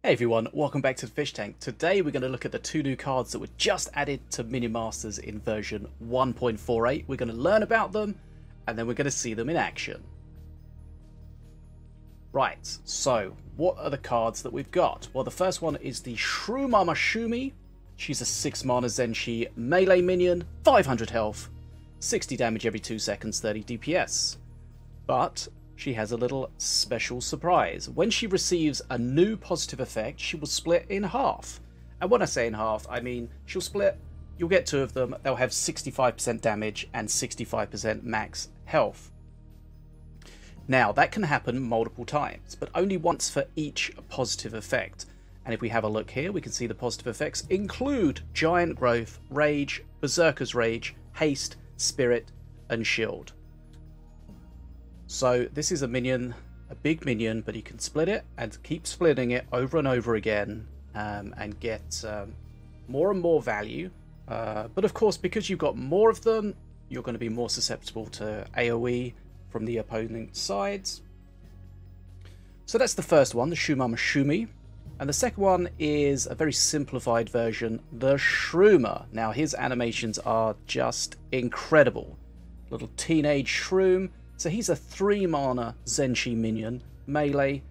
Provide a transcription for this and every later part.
Hey everyone, welcome back to the Fish Tank. Today we're going to look at the two new cards that were just added to Minion Masters in version 1.48. We're going to learn about them and then we're going to see them in action. Right, so what are the cards that we've got? Well, the first one is the Shrumama Shumi. She's a 6 mana Zenshi melee minion, 500 health, 60 damage every 2 seconds, 30 DPS. But she has a little special surprise. When she receives a new positive effect, she will split in half. And when I say in half, I mean she'll split, you'll get 2 of them, they'll have 65% damage and 65% max health. Now, that can happen multiple times, but only once for each positive effect. And if we have a look here, we can see the positive effects include Giant Growth, Rage, Berserker's Rage, Haste, Spirit, and Shield. So this is a minion, a big minion, but you can split it and keep splitting it over and over again and get more and more value. But of course, because you've got more of them, you're going to be more susceptible to AoE from the opponent's sides. So that's the first one, the Shrumama Shumi. And the second one is a very simplified version, the Shroomer. Now his animations are just incredible. Little teenage shroom. So he's a 3 mana Zenshi minion, melee.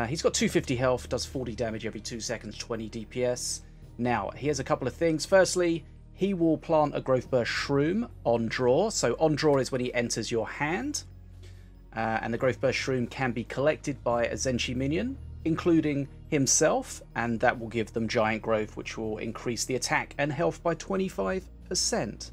He's got 250 health, does 40 damage every 2 seconds, 20 DPS. Now, he has a couple of things. Firstly, he will plant a Growth Burst Shroom on draw. So on draw is when he enters your hand. And the Growth Burst Shroom can be collected by a Zenshi minion, including himself. And that will give them Giant Growth, which will increase the attack and health by 25%.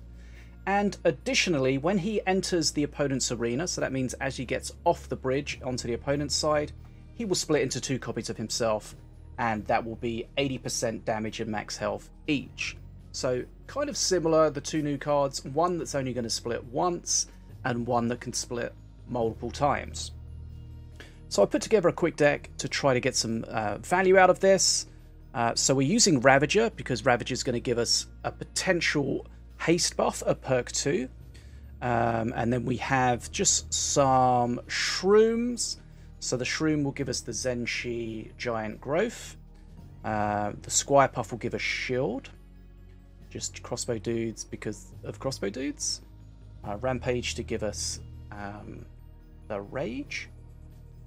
And additionally, when he enters the opponent's arena, so that means as he gets off the bridge onto the opponent's side, he will split into 2 copies of himself, and that will be 80% damage and max health each. So kind of similar, the 2 new cards, one that's only going to split once, and one that can split multiple times. So I put together a quick deck to try to get some value out of this. So we're using Ravager, because Ravager is going to give us a potential haste buff at perk 2, and then we have just some shrooms. So the shroom will give us the Zenshi Giant Growth, the Squire Puff will give us shield, just crossbow dudes because of crossbow dudes, Rampage to give us the Rage,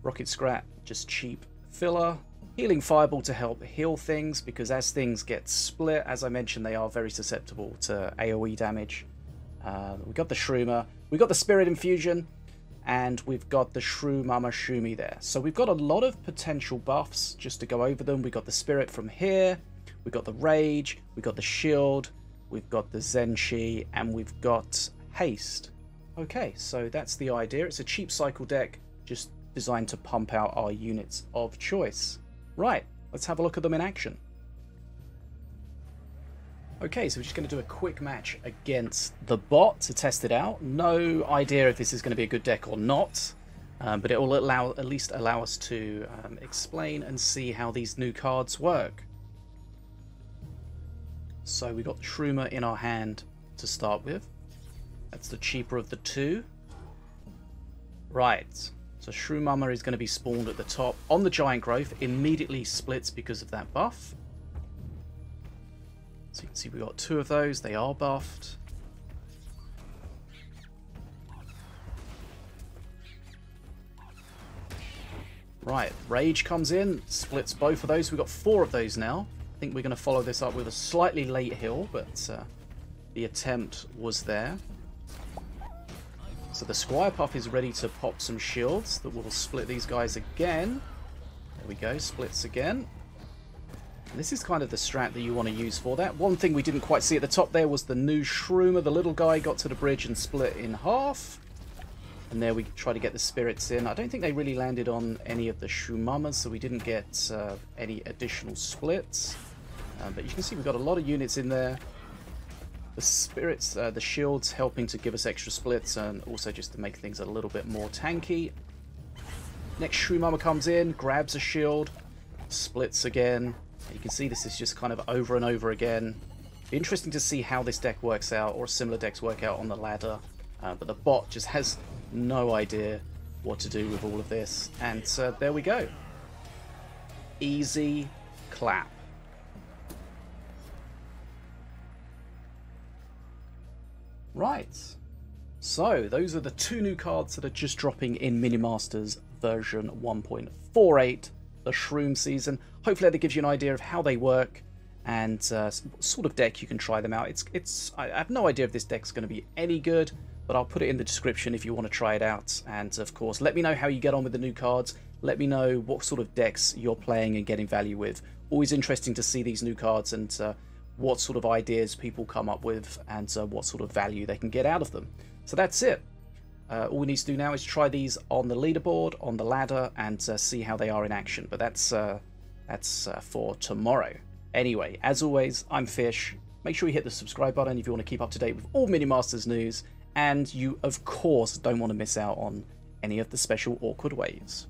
Rocket Scrap just cheap filler, Healing Fireball to help heal things, because as things get split, as I mentioned, they are very susceptible to AoE damage. We've got the Shroomer, we've got the Spirit Infusion, and we've got the Shrumama Shumi there. So we've got a lot of potential buffs, just to go over them. We've got the Spirit from here, we've got the Rage, we've got the Shield, we've got the Zenshi, and we've got Haste. Okay, so that's the idea. It's a cheap cycle deck, just designed to pump out our units of choice. Right, let's have a look at them in action. Okay, so we're just going to do a quick match against the bot to test it out. No idea if this is going to be a good deck or not, but it will at least allow us to explain and see how these new cards work. So we've got the Shroomer in our hand to start with. That's the cheaper of the 2. Right. So Shrumama is going to be spawned at the top on the Giant Growth, immediately splits because of that buff. So you can see we've got 2 of those, they are buffed. Right, Rage comes in, splits both of those, we've got 4 of those now. I think we're going to follow this up with a slightly late heal, but the attempt was there. So the Squire Puff is ready to pop some shields that will split these guys again. There we go, splits again. And this is kind of the strat that you want to use for that. One thing we didn't quite see at the top there was the new Shroomer. The little guy got to the bridge and split in half. And there we try to get the spirits in. I don't think they really landed on any of the Shroomamas, so we didn't get any additional splits. But you can see we've got a lot of units in there. The spirits, the shields helping to give us extra splits and also just to make things a little bit more tanky. Next Shrumama comes in, grabs a shield, splits again. You can see this is just kind of over and over again. Be interesting to see how this deck works out, or similar decks work out on the ladder. But the bot just has no idea what to do with all of this. And there we go. Easy clap. Right. So, those are the 2 new cards that are just dropping in Minimasters version 1.48, the Shroom season. Hopefully that gives you an idea of how they work and what sort of deck you can try them out. I have no idea if this deck's going to be any good, but I'll put it in the description if you want to try it out. And of course, let me know how you get on with the new cards. Let me know what sort of decks you're playing and getting value with. Always interesting to see these new cards and what sort of ideas people come up with and what sort of value they can get out of them. So that's it. All we need to do now is try these on the leaderboard, on the ladder, and see how they are in action. But that's for tomorrow. Anyway, as always, I'm Fish. Make sure you hit the subscribe button if you want to keep up to date with all Minimasters news. And you, of course, don't want to miss out on any of the special awkward waves.